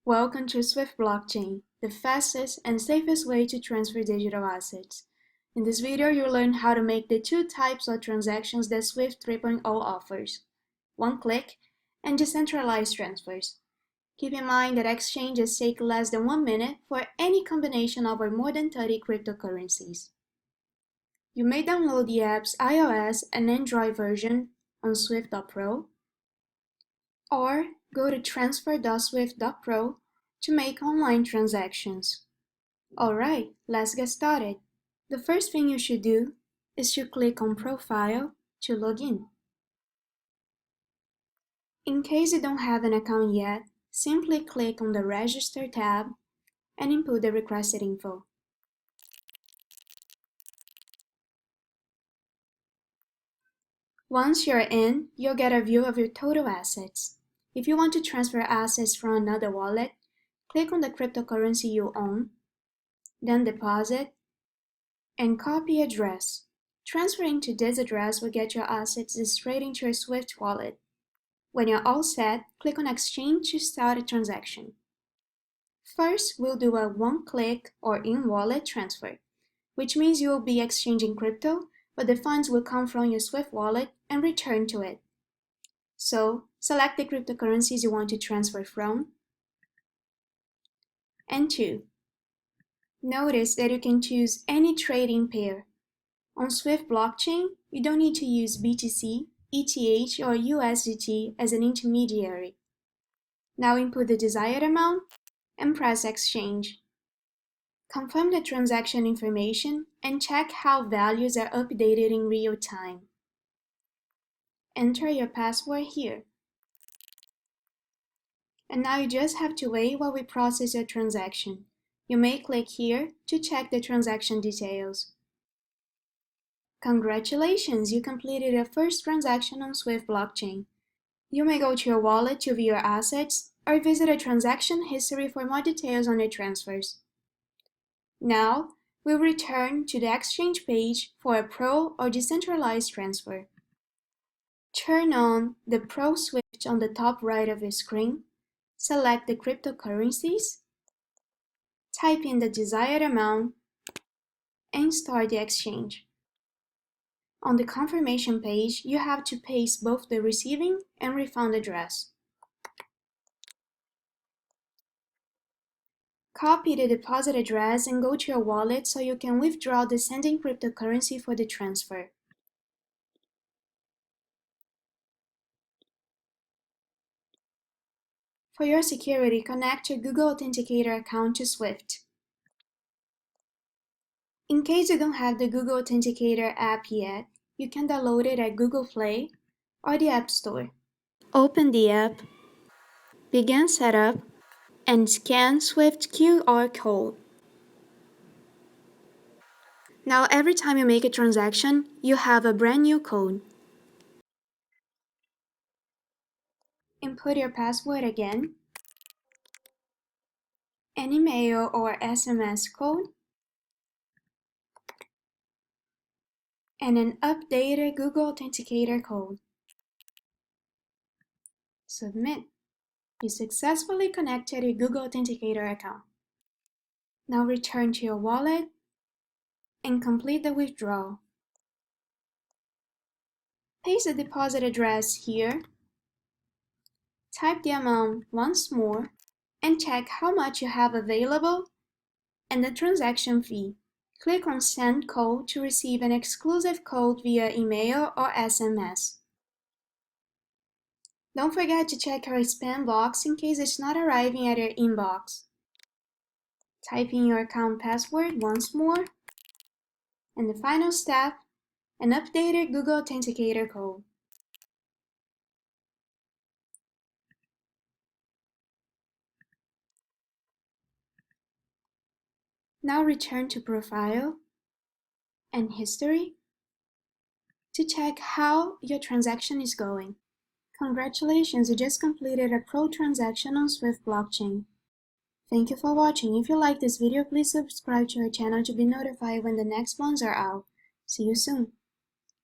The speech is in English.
Welcome to SWFT Blockchain, the fastest and safest way to transfer digital assets. In this video, you'll learn how to make the two types of transactions that SWFT 3.0 offers, one-click and decentralized transfers. Keep in mind that exchanges take less than 1 minute for any combination of more than 30 cryptocurrencies. You may download the app's iOS and Android version on Swift.pro, or go to transfer.swift.pro to make online transactions. Alright, let's get started. The first thing you should do is to click on Profile to log in. In case you don't have an account yet, simply click on the Register tab and input the requested info. Once you're in, you'll get a view of your total assets. If you want to transfer assets from another wallet, click on the cryptocurrency you own, then Deposit, and Copy Address. Transferring to this address will get your assets straight into your Swift wallet. When you're all set, click on Exchange to start a transaction. First, we'll do a one-click or in-wallet transfer, which means you will be exchanging crypto, but the funds will come from your Swift wallet and return to it. So, select the cryptocurrencies you want to transfer from, and 2. Notice that you can choose any trading pair. On SWFT Blockchain, you don't need to use BTC, ETH, or USDT as an intermediary. Now input the desired amount and press Exchange. Confirm the transaction information and check how values are updated in real time. Enter your password here. And now you just have to wait while we process your transaction. You may click here to check the transaction details. Congratulations, you completed your first transaction on SWFT Blockchain. You may go to your wallet to view your assets or visit a transaction history for more details on your transfers. Now, we'll return to the exchange page for a Pro or decentralized transfer. Turn on the Pro switch on the top right of your screen, select the cryptocurrencies, type in the desired amount, and start the exchange. On the confirmation page, you have to paste both the receiving and refund address. Copy the deposit address and go to your wallet so you can withdraw the sending cryptocurrency for the transfer. For your security, connect your Google Authenticator account to Swift. In case you don't have the Google Authenticator app yet, you can download it at Google Play or the App Store. Open the app, begin setup, and scan Swift QR code. Now every time you make a transaction, you have a brand new code. Input your password again, an email or SMS code, and an updated Google Authenticator code. Submit. You successfully connected your Google Authenticator account. Now return to your wallet and complete the withdrawal. Paste the deposit address here, type the amount once more, and check how much you have available and the transaction fee. Click on Send Code to receive an exclusive code via email or SMS. Don't forget to check your spam box in case it's not arriving at your inbox. Type in your account password once more, and the final step, an updated Google Authenticator code. Now return to Profile and History to check how your transaction is going. Congratulations, you just completed a Pro transaction on SWFT Blockchain. Thank you for watching. If you like this video, please subscribe to our channel to be notified when the next ones are out. See you soon.